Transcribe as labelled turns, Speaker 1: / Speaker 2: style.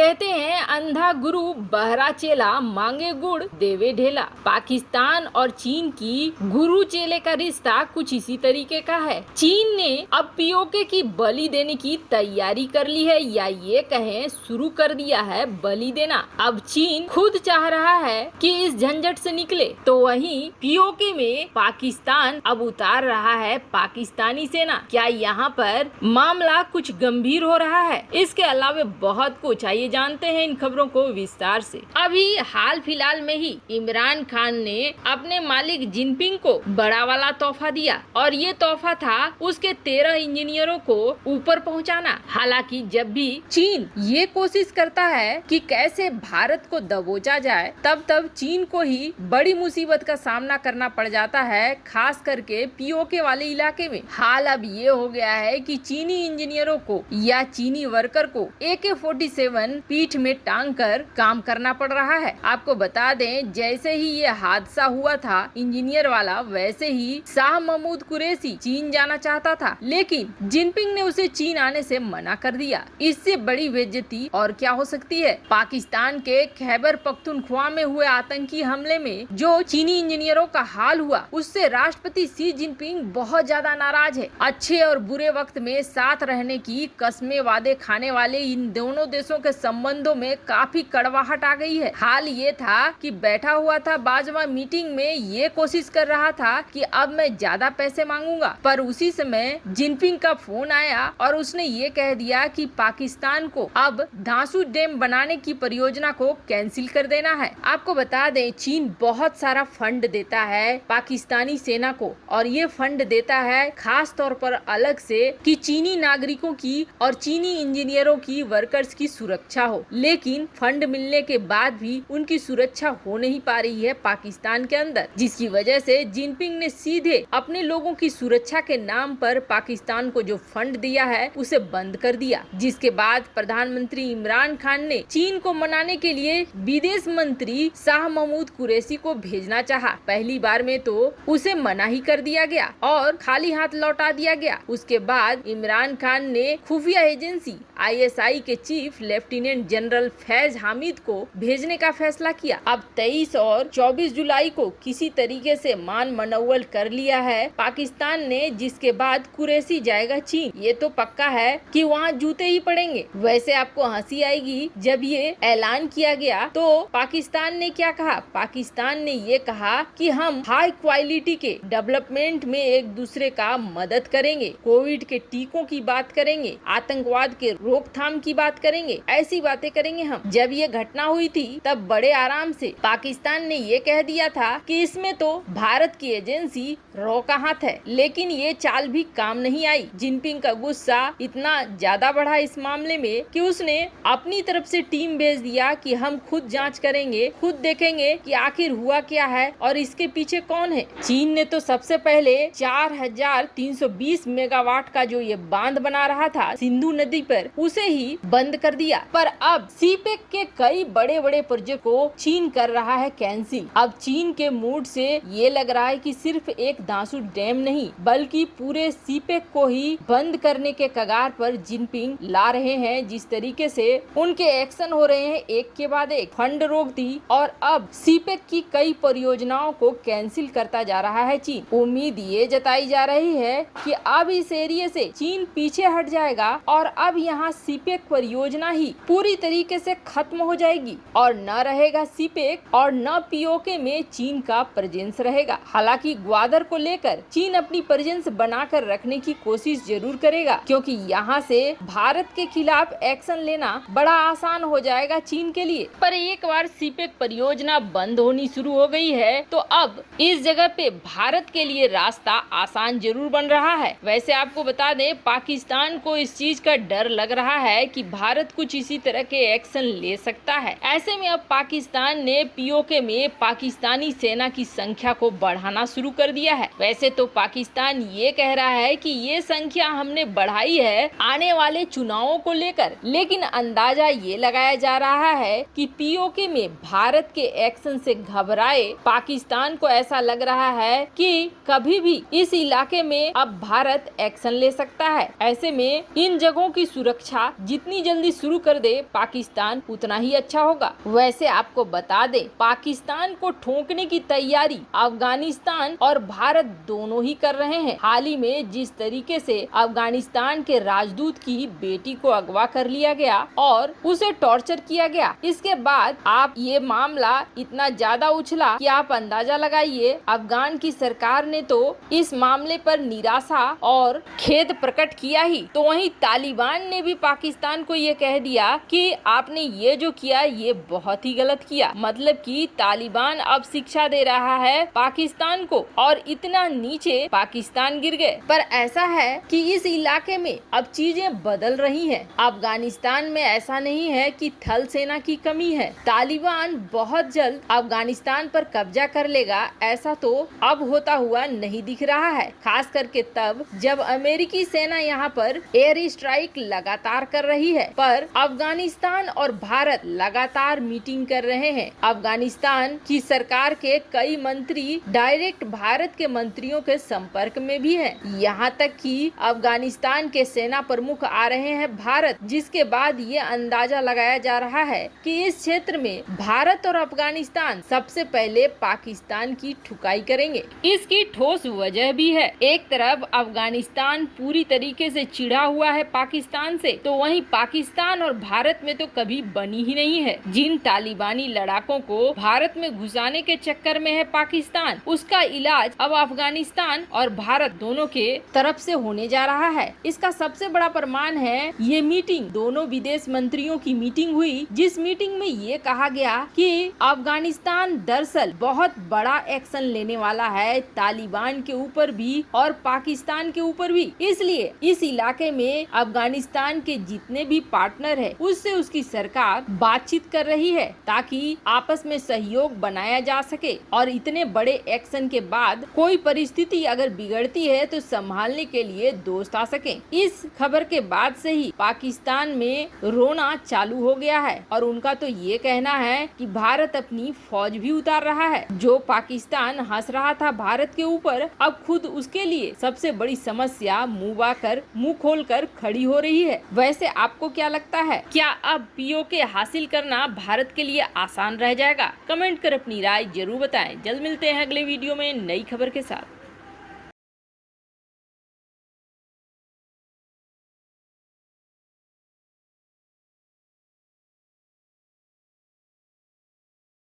Speaker 1: कहते हैं अंधा गुरु बहरा चेला मांगे गुड़ देवे ढेला। पाकिस्तान और चीन की गुरु चेले का रिश्ता कुछ इसी तरीके का है। चीन ने अब पीओके की बलि देने की तैयारी कर ली है, या ये कहें शुरू कर दिया है बलि देना। अब चीन खुद चाह रहा है कि इस झंझट से निकले, तो वहीं पीओके में पाकिस्तान अब उतार रहा है पाकिस्तानी सेना। क्या यहाँ पर मामला कुछ गंभीर हो रहा है? इसके अलावा बहुत कुछ, आइए जानते हैं इन खबरों को विस्तार से। अभी हाल फिलहाल में ही इमरान खान ने अपने मालिक जिनपिंग को बड़ा वाला तोहफा दिया, और ये तोहफा था उसके 13 इंजीनियरों को ऊपर पहुंचाना। हालांकि जब भी चीन ये कोशिश करता है कि कैसे भारत को दबोचा जाए, तब चीन को ही बड़ी मुसीबत का सामना करना पड़ जाता है, खास करके पीओके वाले इलाके में। हाल अब ये हो गया है कि चीनी इंजीनियरों को या चीनी वर्कर को AK-47 पीठ में टांग कर काम करना पड़ रहा है। आपको बता दें, जैसे ही ये हादसा हुआ था इंजीनियर वाला, वैसे ही शाह महमूद कुरैशी चीन जाना चाहता था, लेकिन जिनपिंग ने उसे चीन आने से मना कर दिया। इससे बड़ी बेइज्जती और क्या हो सकती है? पाकिस्तान के खैबर पख्तूनख्वा में हुए आतंकी हमले में जो चीनी इंजीनियरों का हाल हुआ, उससे राष्ट्रपति शी जिनपिंग बहुत ज्यादा नाराज है। अच्छे और बुरे वक्त में साथ रहने की कस्में वादे खाने वाले इन दोनों देशों के संबंधों में काफी कड़वाहट आ गई है। हाल ये था कि बैठा हुआ था बाजवा मीटिंग में, ये कोशिश कर रहा था कि अब मैं ज्यादा पैसे मांगूंगा, पर उसी समय जिनपिंग का फोन आया और उसने ये कह दिया कि पाकिस्तान को अब धांसू डैम बनाने की परियोजना को कैंसिल कर देना है। आपको बता दें, चीन बहुत सारा फंड देता है पाकिस्तानी सेना को, और ये फंड देता है खास तौर पर अलग से कि चीनी नागरिकों की और चीनी इंजीनियरों की, वर्कर्स की सुरक्षा हो। लेकिन फंड मिलने के बाद भी उनकी सुरक्षा हो नहीं पा रही है पाकिस्तान के अंदर, जिसकी वजह से जिनपिंग ने सीधे अपने लोगों की सुरक्षा के नाम पर पाकिस्तान को जो फंड दिया है उसे बंद कर दिया। जिसके बाद प्रधानमंत्री इमरान खान ने चीन को मनाने के लिए विदेश मंत्री शाह महमूद कुरैशी को भेजना चाहा। पहली बार में तो उसे मना ही कर दिया गया और खाली हाथ लौटा दिया गया। उसके बाद इमरान खान ने खुफिया एजेंसी ISI के chief lieutenant general Faiz Hamid को भेजने का फैसला किया। अब 23 और 24 जुलाई को किसी तरीके से मान मनौवल कर लिया है पाकिस्तान ने, जिसके बाद कुरैशी जाएगा चीन। ये तो पक्का है कि वहाँ जूते ही पड़ेंगे। वैसे आपको हंसी आएगी, जब ये ऐलान किया गया तो पाकिस्तान ने क्या कहा? पाकिस्तान ने ये कहा कि हम हाई क्वालिटी के डेवलपमेंट में एक दूसरे का मदद करेंगे, कोविड के टीकों की बात करेंगे, आतंकवाद के रोकथाम की बात करेंगे, ऐसी बातें करेंगे हम। जब ये घटना हुई थी तब बड़े आराम से पाकिस्तान ने ये कह दिया था कि इसमें तो भारत की एजेंसी रोका हाथ है, लेकिन ये चाल भी काम नहीं आई। जिनपिंग का गुस्सा इतना ज्यादा बढ़ा इस मामले में कि उसने अपनी तरफ से टीम भेज दिया कि हम खुद जांच करेंगे, खुद देखेंगे कि आखिर हुआ क्या है और इसके पीछे कौन है। चीन ने तो सबसे पहले 4320 मेगावाट का जो ये बांध बना रहा था सिंधु नदी पर, उसे ही बंद कर दिया। पर अब सीपेक के कई बड़े बड़े प्रोजेक्ट को चीन कर रहा है कैंसिल। अब चीन के मूड से ये लग रहा है कि सिर्फ एक दांसू डैम नहीं, बल्कि पूरे सीपेक को ही बंद करने के कगार पर जिनपिंग ला रहे हैं। जिस तरीके से उनके एक्शन हो रहे हैं एक के बाद एक, फंड रोक दी और अब सीपेक की कई परियोजनाओं को कैंसिल करता जा रहा है चीन। उम्मीद ये जताई जा रही है कि अब इस एरिया से चीन पीछे हट जाएगा और अब यहाँ सीपेक परियोजना ही पूरी तरीके से खत्म हो जाएगी और न रहेगा सीपेक और न पीओके में चीन का प्रेजेंस रहेगा। हालांकि ग्वादर को लेकर चीन अपनी प्रेजेंस बनाकर रखने की कोशिश जरूर करेगा, क्योंकि यहाँ से भारत के खिलाफ एक्शन लेना बड़ा आसान हो जाएगा चीन के लिए। पर एक बार सीपेक परियोजना बंद होनी शुरू हो गई है तो अब इस जगह पे भारत के लिए रास्ता आसान जरूर बन रहा है। वैसे आपको बता दें, पाकिस्तान को इस चीज का डर लग रहा है कि भारत कुछ इसी तरह के एक्शन ले सकता है। ऐसे में अब पाकिस्तान ने पीओके में पाकिस्तानी सेना की संख्या को बढ़ाना शुरू कर दिया है। वैसे तो पाकिस्तान ये कह रहा है कि ये संख्या हमने बढ़ाई है आने वाले चुनावों को लेकर, लेकिन अंदाजा ये लगाया जा रहा है कि पीओके में भारत के एक्शन से घबराए पाकिस्तान को ऐसा लग रहा है कि कभी भी इस इलाके में अब भारत एक्शन ले सकता है। ऐसे में इन जगहों की सुरक्षा जितनी जल्दी शुरू कर दे पाकिस्तान, उतना ही अच्छा होगा। वैसे आपको बता दें, पाकिस्तान को ठोकने की तैयारी अफगानिस्तान और भारत दोनों ही कर रहे हैं। हाल ही में जिस तरीके से अफगानिस्तान के राजदूत की बेटी को अगवा कर लिया गया और उसे टॉर्चर किया गया, इसके बाद आप ये मामला इतना ज्यादा उछला कि आप अंदाजा लगाइए, अफगान की सरकार ने तो इस मामले पर निराशा और खेद प्रकट किया ही, तो वहीं तालिबान ने भी पाकिस्तान को ये कह दिया कि आपने ये जो किया ये बहुत ही गलत किया। मतलब कि तालिबान अब शिक्षा दे रहा है पाकिस्तान को और इतना नीचे पाकिस्तान गिर गए। पर ऐसा है कि इस इलाके में अब चीजें बदल रही हैं। अफगानिस्तान में ऐसा नहीं है कि थल सेना की कमी है। तालिबान बहुत जल्द अफगानिस्तान पर कब्जा कर लेगा, ऐसा तो अब होता हुआ नहीं दिख रहा है। खास करके तब जब अमेरिकी सेना यहाँ पर एयर स्ट्राइक लगातार कर रही है। पर अफगानिस्तान और भारत लगातार मीटिंग कर रहे हैं। अफगानिस्तान की सरकार के कई मंत्री डायरेक्ट भारत के मंत्रियों के संपर्क में भी हैं। यहाँ तक कि अफगानिस्तान के सेना प्रमुख आ रहे हैं भारत, जिसके बाद ये अंदाजा लगाया जा रहा है कि इस क्षेत्र में भारत और अफगानिस्तान सबसे पहले पाकिस्तान की ठुकाई करेंगे। इसकी ठोस वजह भी है। एक तरफ अफगानिस्तान पूरी तरीके से चिढ़ा हुआ है पाकिस्तान से, तो वहीं पाकिस्तान और भारत में तो कभी बनी ही नहीं है। जिन तालिबानी लड़ाकों को भारत में घुसाने के चक्कर में है पाकिस्तान, उसका इलाज अब अफगानिस्तान और भारत दोनों के तरफ से होने जा रहा है। इसका सबसे बड़ा प्रमाण है ये मीटिंग, दोनों विदेश मंत्रियों की मीटिंग हुई, जिस मीटिंग में ये कहा गया कि अफगानिस्तान दरअसल बहुत बड़ा एक्शन लेने वाला है तालिबान के ऊपर भी और पाकिस्तान के ऊपर भी। इसलिए इस इलाके में अफगानिस्तान के जितने भी पार्टनर है उससे उसकी सरकार बातचीत कर रही है ताकि आपस में सहयोग बनाया जा सके और इतने बड़े एक्शन के बाद कोई परिस्थिति अगर बिगड़ती है तो संभालने के लिए दोस्त आ सके। इस खबर के बाद से ही पाकिस्तान में रोना चालू हो गया है और उनका तो ये कहना है कि भारत अपनी फौज भी उतार रहा है। जो पाकिस्तान हंस रहा था भारत के ऊपर, अब खुद उसके लिए सबसे बड़ी समस्या मुंह खोलकर खड़ी हो रही है। वैसे आपको क्या लगता है, क्या अब पीओके हासिल करना भारत के लिए आसान रह जाएगा? कमेंट कर अपनी राय जरूर बताएं। जल्द मिलते हैं अगले वीडियो में नई खबर के साथ।